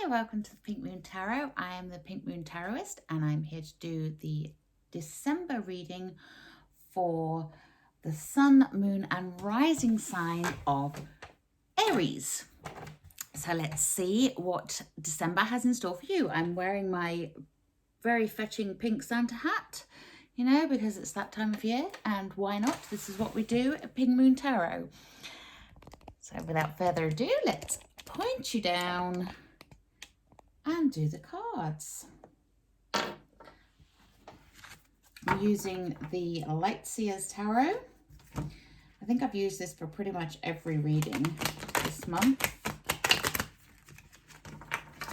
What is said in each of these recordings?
Hi, welcome to the Pink Moon Tarot. I am the Pink Moon Tarotist and I'm here to do the December reading for the Sun, Moon and Rising sign of Aries. So let's see what December has in store for you. I'm wearing my very fetching pink Santa hat, you know, because it's that time of year, and why not? This is what we do at Pink Moon Tarot. So without further ado, let's point you down and do the cards. I'm using the Lightseers Tarot. I think I've used this for pretty much every reading this month.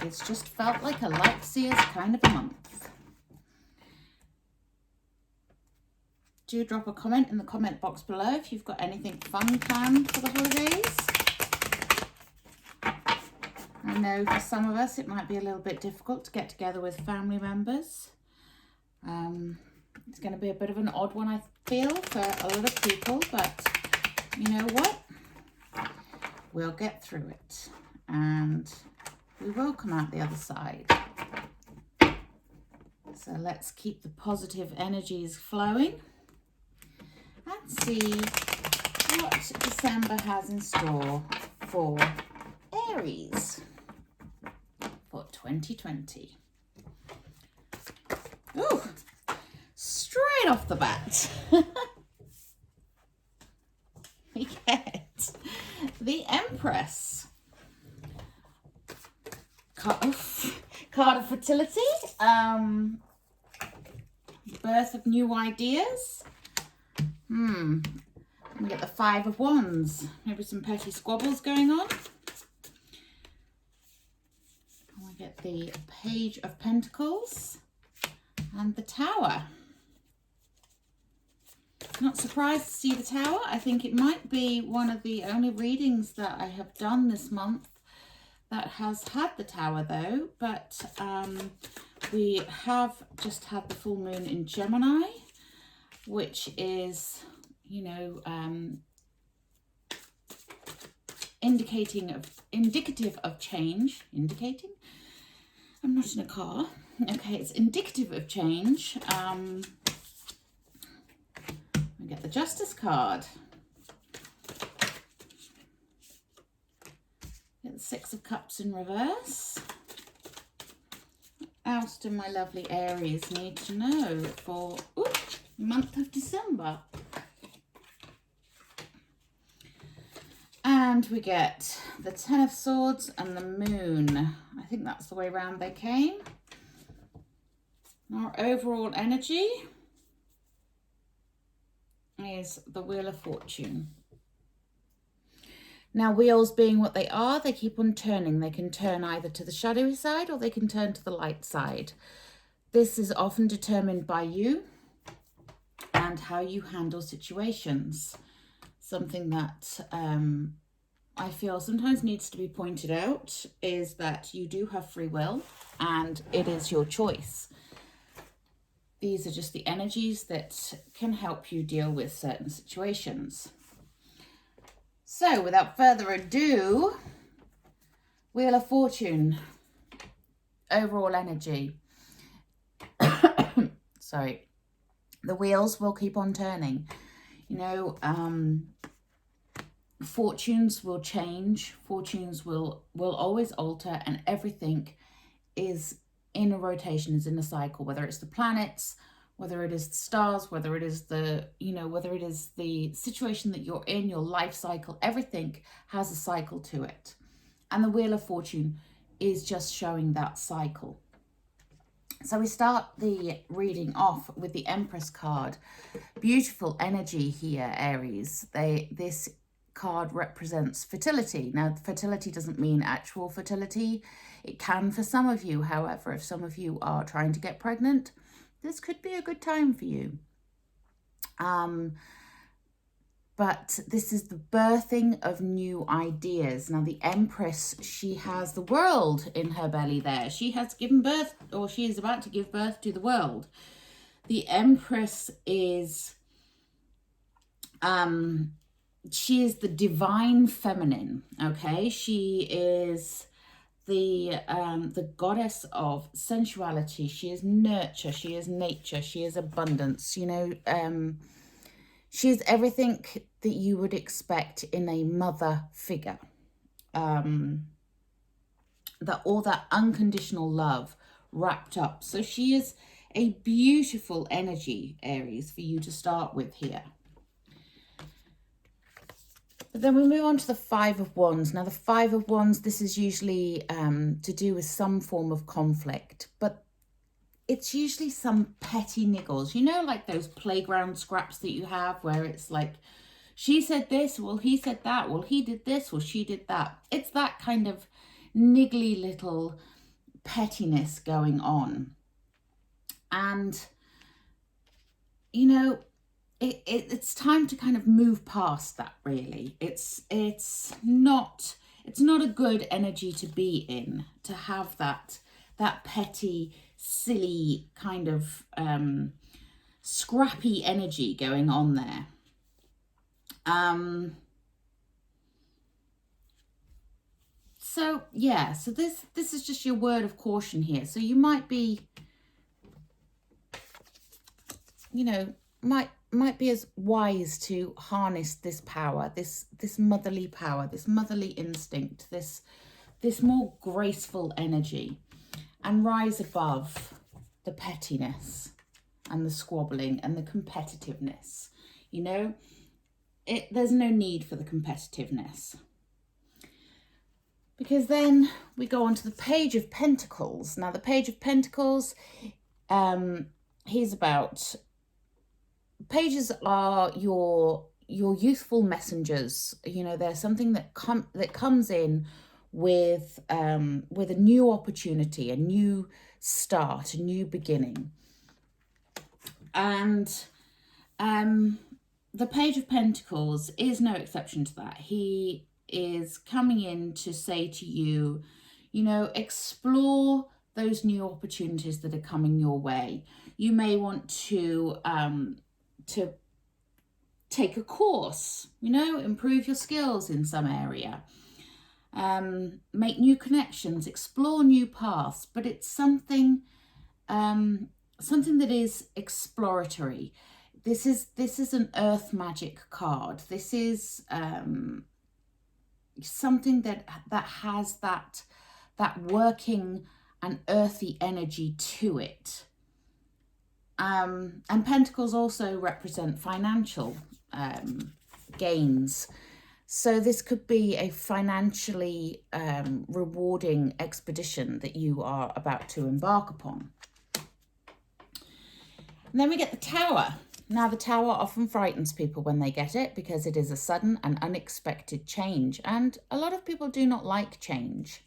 It's just felt like a Lightseers kind of a month. Do drop a comment in the comment box below if you've got anything fun planned for the holidays. I know for some of us it might be a little bit difficult to get together with family members. It's going to be a bit of an odd one, I feel, for a lot of people, but you know what? We'll get through it and we will come out the other side. So let's keep the positive energies flowing and see what December has in store for Aries for 2020. Ooh, straight off the bat, we get the Empress. Card of fertility, birth of new ideas. We get the Five of Wands, maybe some petty squabbles going on. We get the Page of Pentacles and the Tower. Not surprised to see the Tower. I think it might be one of the only readings that I have done this month that has had the Tower though, but we have just had the full moon in Gemini, which is, you know, indicative of change. Indicating? I'm not in a car. Okay, it's indicative of change. We get the Justice card. Get the Six of Cups in reverse. What else do my lovely Aries need to know for the month of December? And we get the Ten of Swords and the Moon. I think that's the way around they came. Our overall energy is the Wheel of Fortune. Now, wheels being what they are, they keep on turning. They can turn either to the shadowy side or they can turn to the light side. This is often determined by you and how you handle situations. Something that I feel sometimes needs to be pointed out is that you do have free will and it is your choice. These are just the energies that can help you deal with certain situations. So without further ado, Wheel of Fortune, overall energy. Sorry, the wheels will keep on turning. You know, fortunes will change, fortunes will always alter, and everything is in a rotation, is in a cycle, whether it's the planets, whether it is the stars, whether it is the, you know, whether it is the situation that you're in, your life cycle, everything has a cycle to it. And the Wheel of Fortune is just showing that cycle. So we start the reading off with the Empress card. Beautiful energy here, Aries. This card represents fertility. Now, fertility doesn't mean actual fertility. It can for some of you. However, if some of you are trying to get pregnant, this could be a good time for you. But this is the birthing of new ideas. Now, the Empress, she has the world in her belly there. She has given birth, or she is about to give birth to the world. The Empress is, she is the divine feminine, okay? She is the goddess of sensuality. She is nurture. She is nature. She is abundance. You know, she is everything that you would expect in a mother figure. That all that unconditional love wrapped up. So she is a beautiful energy, Aries, for you to start with here. But then we move on to the Five of Wands. Now, the Five of Wands, this is usually to do with some form of conflict, but it's usually some petty niggles. You know, like those playground scraps that you have where it's like, she said this, well, he said that, well, he did this, well, she did that. It's that kind of niggly little pettiness going on. And, you know, it's time to kind of move past that, really. It's not a good energy to be in, to have that petty, silly kind of scrappy energy going on there. So yeah, so this is just your word of caution here. So you might be, you know, might be as wise to harness this power, this motherly power, this motherly instinct, this more graceful energy, and rise above the pettiness and the squabbling and the competitiveness. You know, there's no need for the competitiveness. Because then we go on to the Page of Pentacles. Now, the Page of Pentacles, he's about, pages are your youthful messengers. You know, they're something that comes in with a new opportunity, a new start, a new beginning. And the Page of Pentacles is no exception to that. He is coming in to say to you, you know, explore those new opportunities that are coming your way. You may want to take a course, you know, improve your skills in some area, make new connections, explore new paths, but it's something that is exploratory. This is an earth magic card. This is something that has that working and earthy energy to it. And pentacles also represent financial gains. So this could be a financially rewarding expedition that you are about to embark upon. And then we get the Tower. Now, the Tower often frightens people when they get it because it is a sudden and unexpected change. And a lot of people do not like change.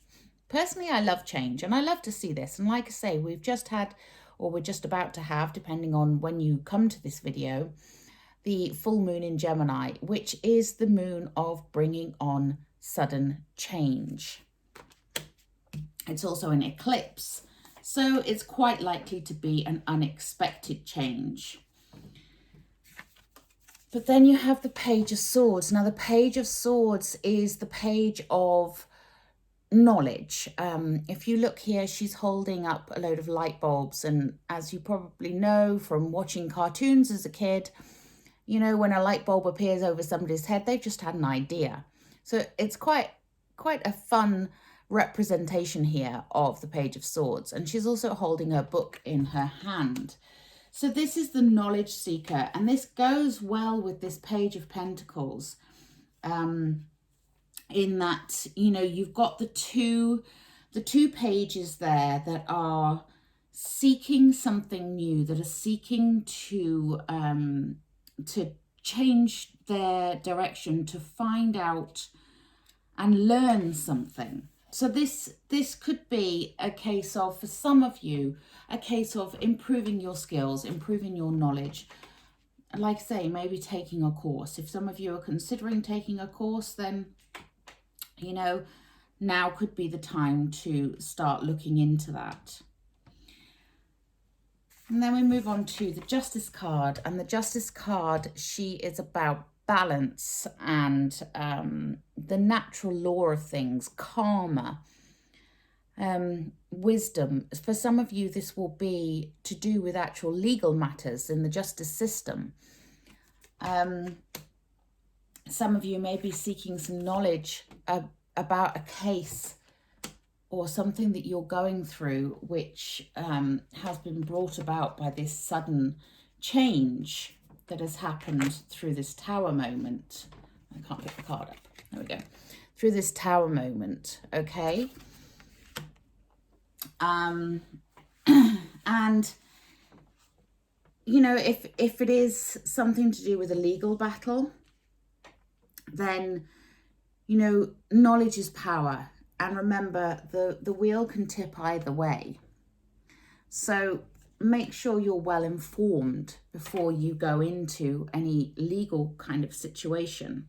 Personally, I love change and I love to see this. And like I say, we've just had, or we're just about to have, depending on when you come to this video, the full moon in Gemini, which is the moon of bringing on sudden change. It's also an eclipse, so it's quite likely to be an unexpected change. But then you have the Page of Swords. Now, the Page of Swords is the page of knowledge. If you look here, she's holding up a load of light bulbs. And as you probably know from watching cartoons as a kid, you know, when a light bulb appears over somebody's head, they've just had an idea. So it's quite a fun representation here of the Page of Swords. And she's also holding her book in her hand. So this is the knowledge seeker, and this goes well with this Page of Pentacles, in that, you know, you've got the two pages there that are seeking something new, that are seeking to change their direction, to find out and learn something. So this could be a case of, for some of you, a case of improving your skills, improving your knowledge. Like I say, maybe taking a course. If some of you are considering taking a course, then, you know, now could be the time to start looking into that. And then we move on to the Justice card. And the Justice card, she is about balance and the natural law of things, karma. wisdom. For some of you, this will be to do with actual legal matters in the justice system. Some of you may be seeking some knowledge about a case or something that you're going through, which has been brought about by this sudden change that has happened through this tower moment. I can't pick the card up. There we go. Through this tower moment, okay? And, you know, if it is something to do with a legal battle, then, you know, knowledge is power. And remember, the wheel can tip either way. So make sure you're well informed before you go into any legal kind of situation.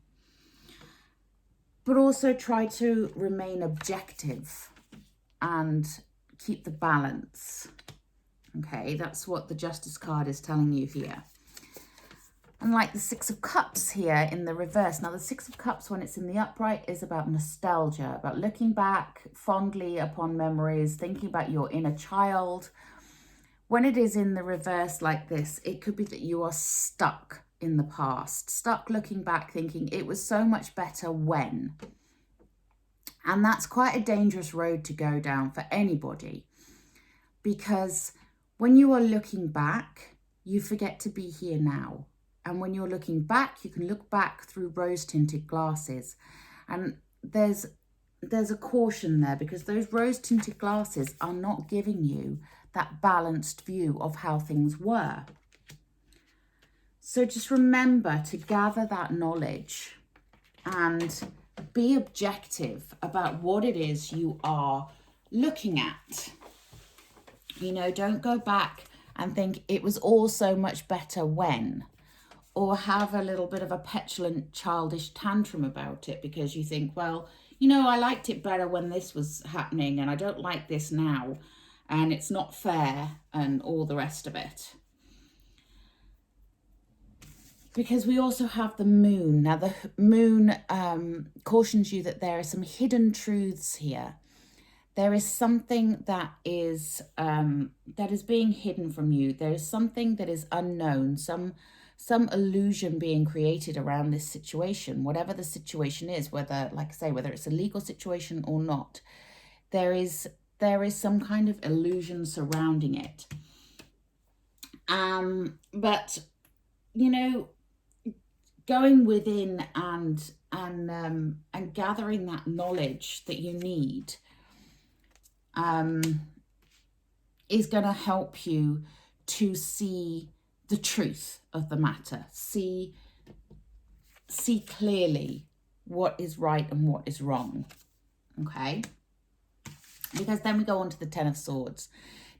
But also try to remain objective and keep the balance. Okay, that's what the Justice card is telling you here. And like the Six of Cups here in the reverse. Now, the Six of Cups, when it's in the upright, is about nostalgia, about looking back fondly upon memories, thinking about your inner child. When it is in the reverse like this, it could be that you are stuck in the past, stuck looking back, thinking it was so much better when. And that's quite a dangerous road to go down for anybody, because when you are looking back, you forget to be here now. And when you're looking back, you can look back through rose-tinted glasses. And there's a caution there, because those rose-tinted glasses are not giving you that balanced view of how things were. So just remember to gather that knowledge and be objective about what it is you are looking at. You know, don't go back and think it was all so much better when, or have a little bit of a petulant, childish tantrum about it because you think, well, you know, I liked it better when this was happening and I don't like this now and it's not fair and all the rest of it. Because we also have the moon. Now, the moon cautions you that there are some hidden truths here. There is something that is being hidden from you. There is something that is unknown, some illusion being created around this situation, whatever the situation is, whether, like I say, whether it's a legal situation or not. There is some kind of illusion surrounding it. But, you know, going within and gathering that knowledge that you need is going to help you to see the truth of the matter, see clearly what is right and what is wrong. Okay, because then we go on to the Ten of Swords.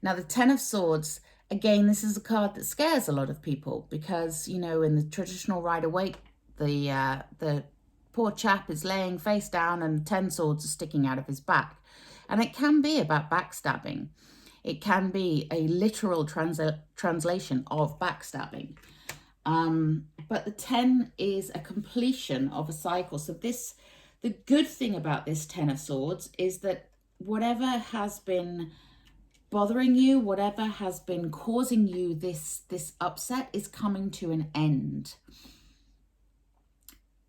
Now, the Ten of Swords, again, this is a card that scares a lot of people because, you know, in the traditional Rider-Waite, the poor chap is laying face down and 10 swords are sticking out of his back. And it can be about backstabbing. It can be a literal translation of backstabbing. But the 10 is a completion of a cycle. So the good thing about this 10 of Swords is that whatever has been bothering you, whatever has been causing you this upset is coming to an end.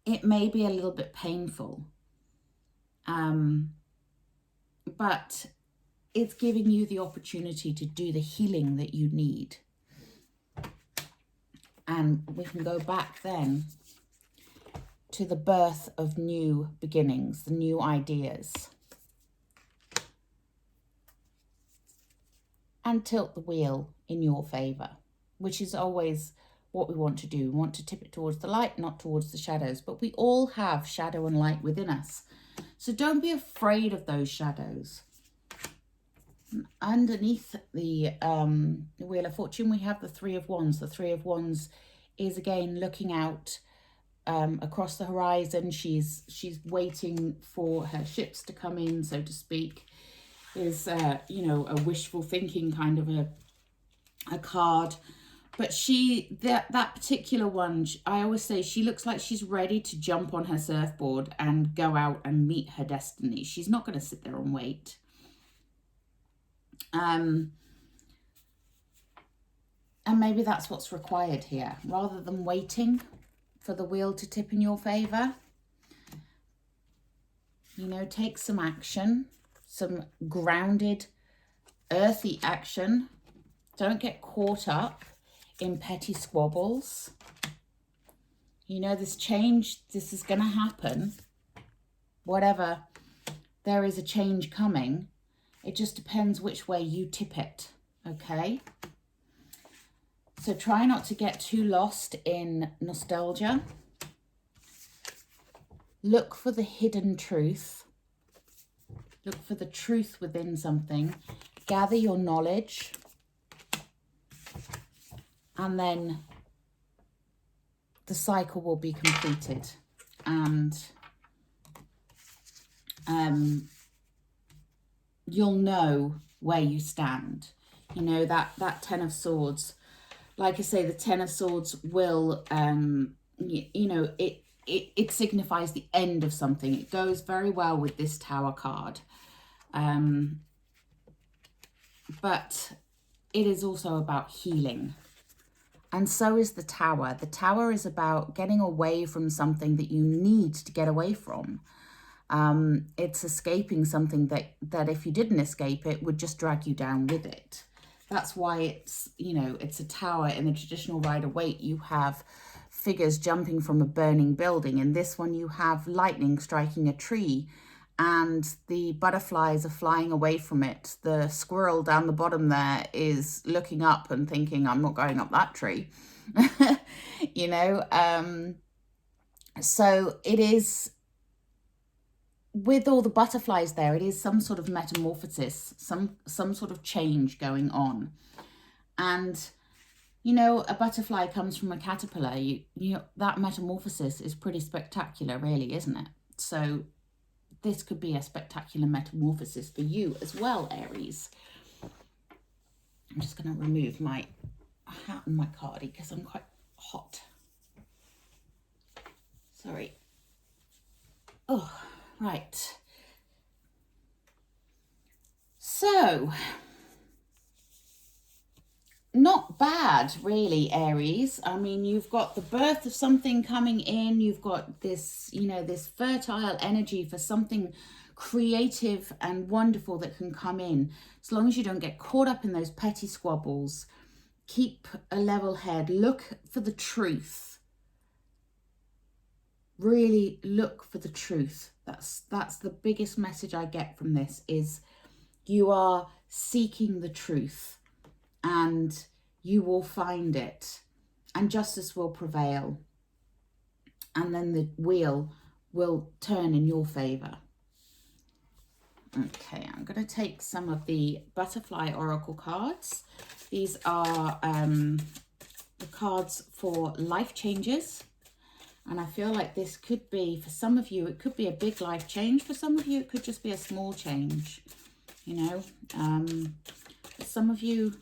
It may be a little bit painful, but it's giving you the opportunity to do the healing that you need. And we can go back then to the birth of new beginnings, the new ideas. And tilt the wheel in your favour, which is always what we want to do. We want to tip it towards the light, not towards the shadows. But we all have shadow and light within us. So don't be afraid of those shadows. Underneath the Wheel of Fortune, we have the Three of Wands. The Three of Wands is, again, looking out across the horizon. She's waiting for her ships to come in, so to speak. Is you know, a wishful thinking kind of a card. But that particular one, I always say she looks like she's ready to jump on her surfboard and go out and meet her destiny. She's not going to sit there and wait. And maybe that's what's required here. Rather than waiting for the wheel to tip in your favor, you know, take some action, some grounded, earthy action. Don't get caught up in petty squabbles. You know, this change, this is going to happen. Whatever, there is a change coming. It just depends which way you tip it, okay? So try not to get too lost in nostalgia. Look for the hidden truth. Look for the truth within something. Gather your knowledge. And then the cycle will be completed. And you'll know where you stand. You know, that Ten of Swords, like I say, the Ten of Swords will, you know, it signifies the end of something. It goes very well with this Tower card. But it is also about healing. And so is the Tower. The Tower is about getting away from something that you need to get away from. It's escaping something that if you didn't escape it, would just drag you down with it. That's why it's, you know, it's a tower. In the traditional Rider-Waite, you have figures jumping from a burning building. In this one, you have lightning striking a tree and the butterflies are flying away from it. The squirrel down the bottom there is looking up and thinking, I'm not going up that tree. You know, so it is, with all the butterflies there, it is some sort of metamorphosis, some sort of change going on. And, you know, a butterfly comes from a caterpillar. You know, that metamorphosis is pretty spectacular, really, isn't it? So this could be a spectacular metamorphosis for you as well, Aries. I'm just going to remove my hat and my cardi because I'm quite hot. Sorry. Oh, right. So, not bad, really, Aries. I mean, you've got the birth of something coming in. You've got this, you know, this fertile energy for something creative and wonderful that can come in. As long as you don't get caught up in those petty squabbles, keep a level head, look for the truth. Really look for the truth. That's the biggest message I get from this, is you are seeking the truth. And you will find it, and justice will prevail, and then the wheel will turn in your favor. Okay, I'm going to take some of the Butterfly Oracle cards. These are the cards for life changes, and I feel like this could be, for some of you, it could be a big life change. For some of you, it could just be a small change, you know. For some of you,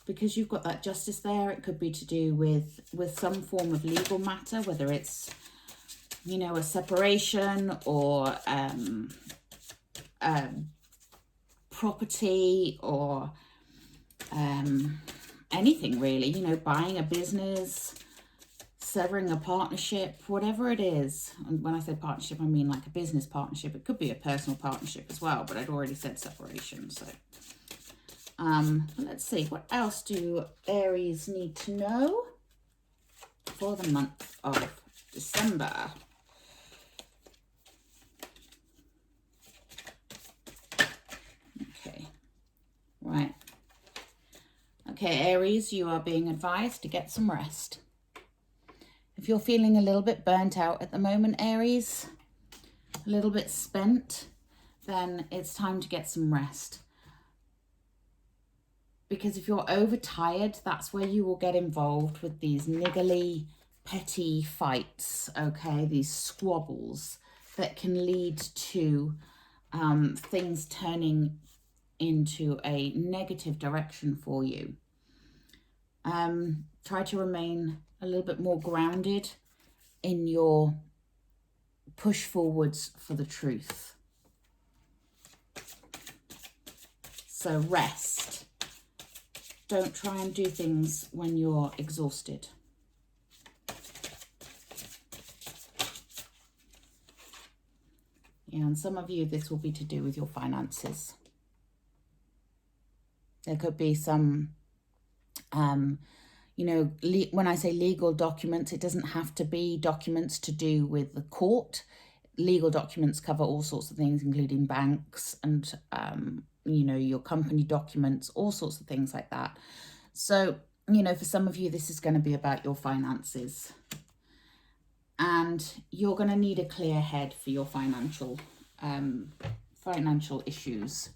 because you've got that justice there, it could be to do with some form of legal matter, whether it's, you know, a separation or property or anything really, you know, buying a business, severing a partnership, whatever it is. And when I say partnership, I mean like a business partnership. It could be a personal partnership as well, but I'd already said separation, so. Let's see, what else do Aries need to know for the month of December? Okay, right. Okay, Aries, you are being advised to get some rest. If you're feeling a little bit burnt out at the moment, Aries, a little bit spent, then it's time to get some rest. Because if you're overtired, that's where you will get involved with these niggly, petty fights, okay? These squabbles that can lead to things turning into a negative direction for you. Try to remain a little bit more grounded in your push forwards for the truth. So rest. Don't try and do things when you're exhausted. Yeah, and some of you, this will be to do with your finances. There could be some, you know, when I say legal documents, it doesn't have to be documents to do with the court. Legal documents cover all sorts of things, including banks and, you know, your company documents, all sorts of things like that. So, you know, for some of you, this is going to be about your finances. And you're going to need a clear head for your financial issues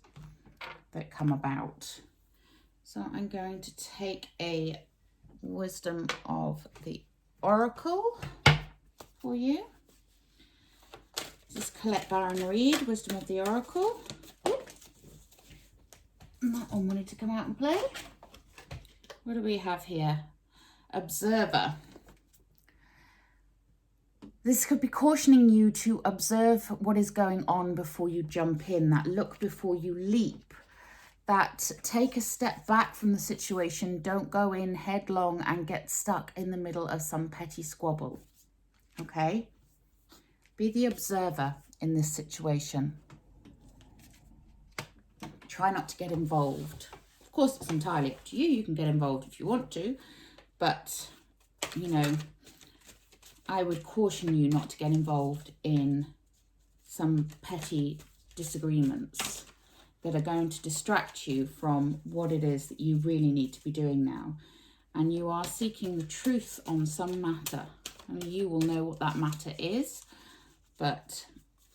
that come about. So I'm going to take a Wisdom of the Oracle for you. Just collect, Baron Reed, Wisdom of the Oracle. Oop. That one wanted to come out and play. What do we have here? Observer. This could be cautioning you to observe what is going on before you jump in, that look before you leap, that take a step back from the situation, don't go in headlong and get stuck in the middle of some petty squabble, okay? Be the observer in this situation. Try not to get involved. Of course, it's entirely up to you. You can get involved if you want to, but, you know, I would caution you not to get involved in some petty disagreements that are going to distract you from what it is that you really need to be doing now. And you are seeking the truth on some matter. I mean, you will know what that matter is, but,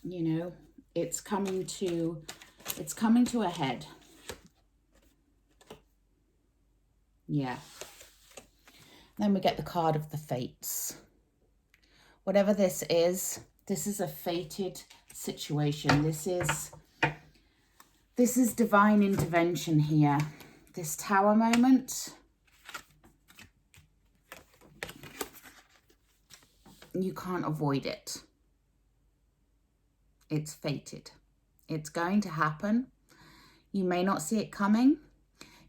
you know, it's coming to a head. Yeah. Then we get the card of the fates. Whatever this is a fated situation. This is divine intervention here. This Tower moment, you can't avoid it. It's fated. It's going to happen. You may not see it coming.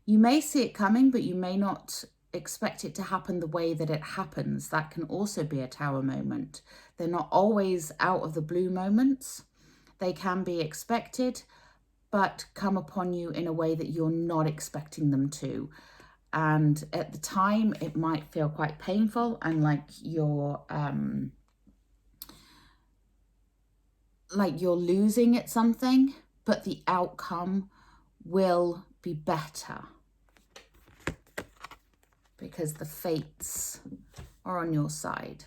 You may see it coming, but you may not expect it to happen the way that it happens. That can also be a Tower moment. They're not always out of the blue moments. They can be expected, but come upon you in a way that you're not expecting them to. And at the time, it might feel quite painful and like you're losing at something, but the outcome will be better because the fates are on your side.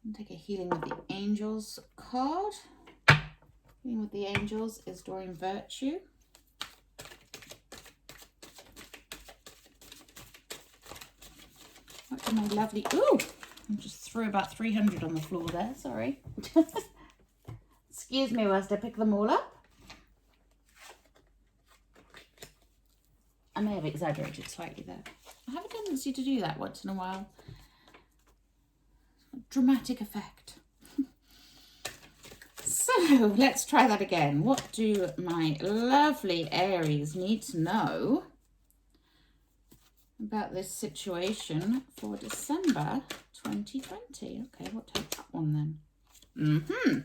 And take a Healing with the Angels card. Healing with the Angels is Drawing Virtue. What my lovely... Ooh! I just threw about 300 on the floor there, sorry. Excuse me whilst I pick them all up. I may have exaggerated slightly there. I have a tendency to do that once in a while. Dramatic effect. So let's try that again. What do my lovely Aries need to know about this situation for December 2020? Okay, we'll take that one then.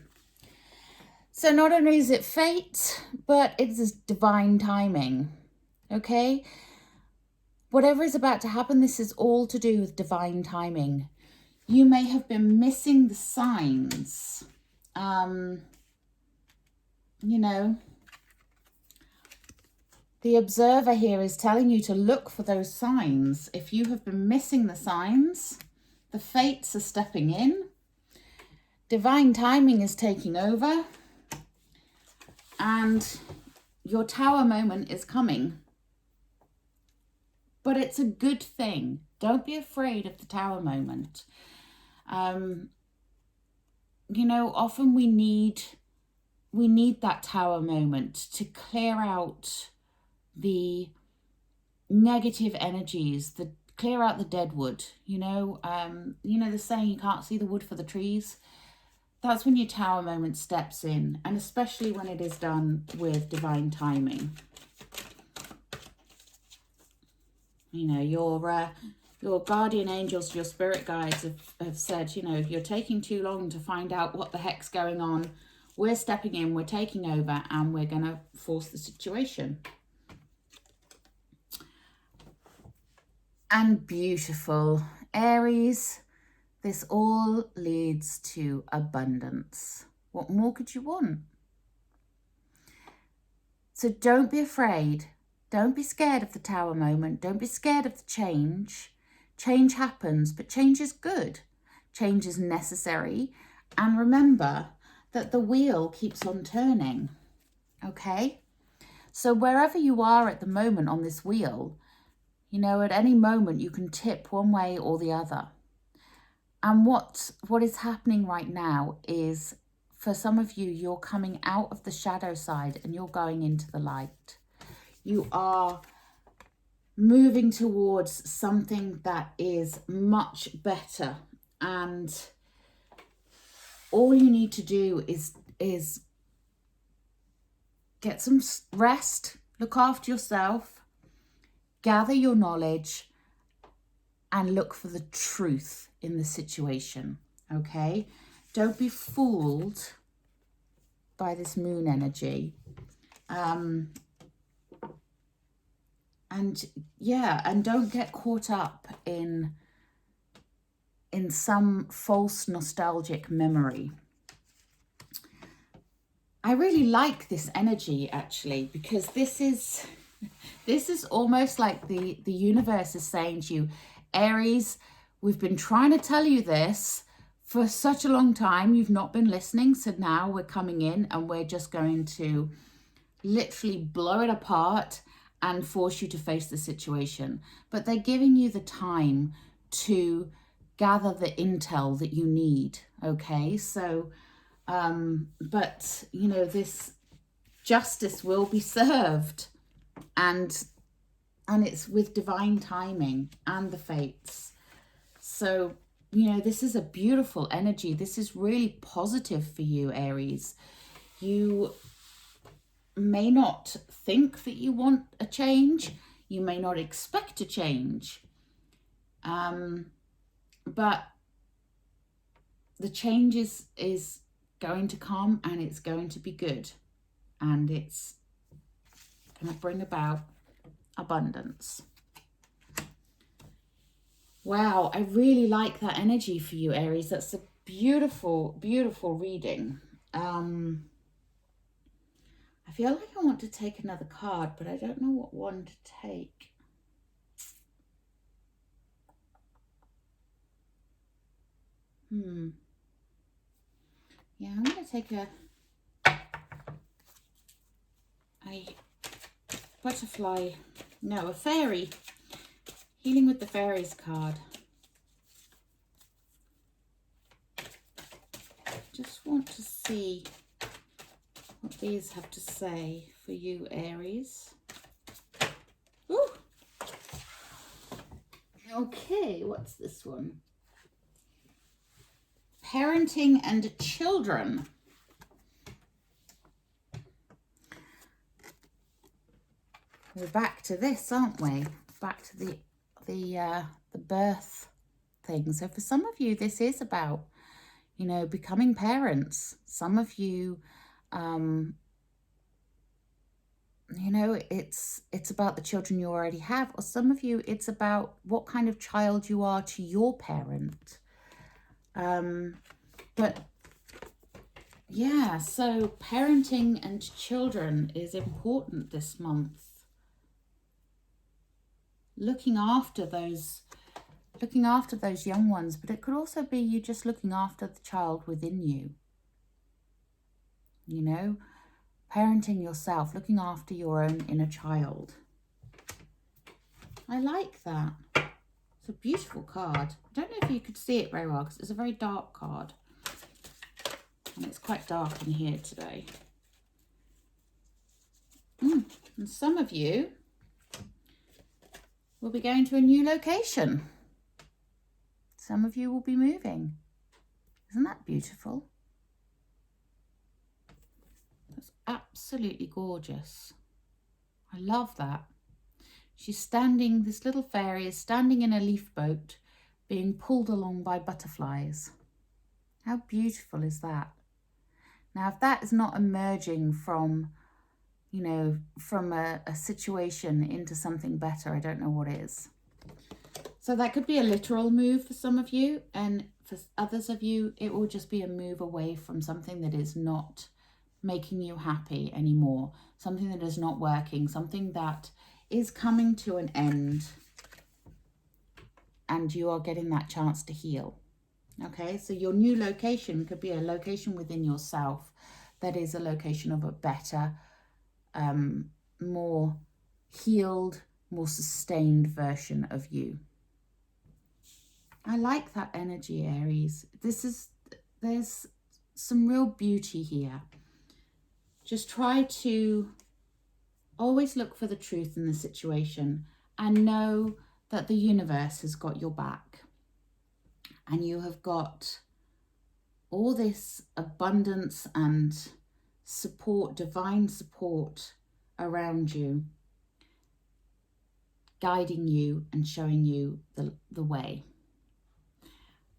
So not only is it fate, but it is divine timing. Okay? Whatever is about to happen, this is all to do with divine timing. You may have been missing the signs. You know, the observer here is telling you to look for those signs. If you have been missing the signs, the fates are stepping in. Divine timing is taking over. And your Tower moment is coming. But it's a good thing. Don't be afraid of the Tower moment. You know, often we need that Tower moment to clear out the negative energies, clear out the dead wood. You know the saying, you can't see the wood for the trees. that's when your Tower moment steps in, and especially when it is done with divine timing. You know, your guardian angels, your spirit guides have said, you know, if you're taking too long to find out what the heck's going on, we're stepping in, we're taking over, and we're going to force the situation. And beautiful. Aries, this all leads to abundance. What more could you want? So don't be afraid. Don't be scared of the Tower moment. Don't be scared of the change. Change happens, but change is good. Change is necessary. And remember that the wheel keeps on turning, okay? So wherever you are at the moment on this wheel, you know, at any moment you can tip one way or the other. And what is happening right now is, for some of you, you're coming out of the shadow side and you're going into the light. You are moving towards something that is much better, and all you need to do is get some rest, look after yourself, gather your knowledge, and look for the truth in the situation, okay? Don't be fooled by this moon energy. And yeah, and don't get caught up in some false nostalgic memory. I really like this energy, actually, because this is almost like the universe is saying to you, Aries, we've been trying to tell you this for such a long time. You've not been listening. So now we're coming in and we're just going to literally blow it apart and force you to face the situation. But they're giving you the time to gather the intel that you need, okay? So, but, you know, this justice will be served, and it's with divine timing and the fates. So, you know, this is a beautiful energy. This is really positive for you, Aries. You may not think that you want a change. You may not expect a change. But the change is going to come, and it's going to be good. And it's going to bring about abundance. Wow, I really like that energy for you, Aries. That's a beautiful, beautiful reading. I feel like I want to take another card, but I don't know what one to take. Yeah, I'm going to take a butterfly, no, a fairy. Healing with the Fairies card. Just want to see what these have to say for you, Aries. Ooh. Okay, what's this one? Parenting and children. We're back to this, aren't we? Back to the birth thing. So for some of you, this is about, you know, becoming parents. Some of you, you know, it's about the children you already have, or some of you, it's about what kind of child you are to your parent. But yeah, so parenting and children is important this month. Looking after those young ones, but it could also be you just looking after the child within you. You know, parenting yourself, looking after your own inner child. I like that. It's a beautiful card. I don't know if you could see it very well because it's a very dark card. And it's quite dark in here today. And some of you will be going to a new location. Some of you will be moving. Isn't that beautiful? absolutely gorgeous. I love that. She's standing, this little fairy is standing in a leaf boat being pulled along by butterflies. How beautiful is that? Now, if that is not emerging from, you know, from a situation into something better, I don't know what is. So that could be a literal move for some of you, and for others of you, it will just be a move away from something that is not making you happy anymore, something that is not working, something that is coming to an end, and you are getting that chance to heal. Okay, so your new location could be a location within yourself that is a location of a better, more healed, more sustained version of you. I like that energy, Aries. There's some real beauty here. Just try to always look for the truth in the situation and know that the universe has got your back. And you have got all this abundance and support, divine support around you, guiding you and showing you the way.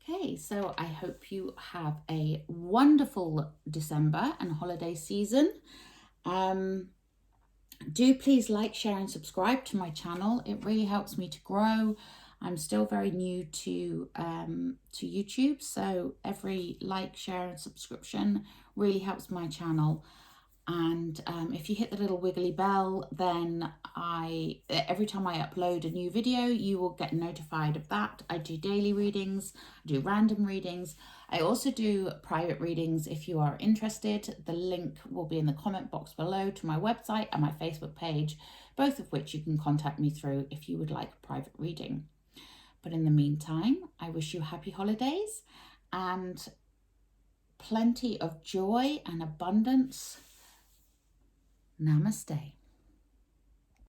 Okay, so I hope you have a wonderful December and holiday season. Do please like, share and subscribe to my channel. It really helps me to grow. I'm still very new to YouTube, so every like, share and subscription really helps my channel. And if you hit the little wiggly bell, then every time I upload a new video, you will get notified of that. I do daily readings, I do random readings. I also do private readings if you are interested. The link will be in the comment box below to my website and my Facebook page, both of which you can contact me through if you would like a private reading. But in the meantime, I wish you happy holidays and plenty of joy and abundance. Namaste.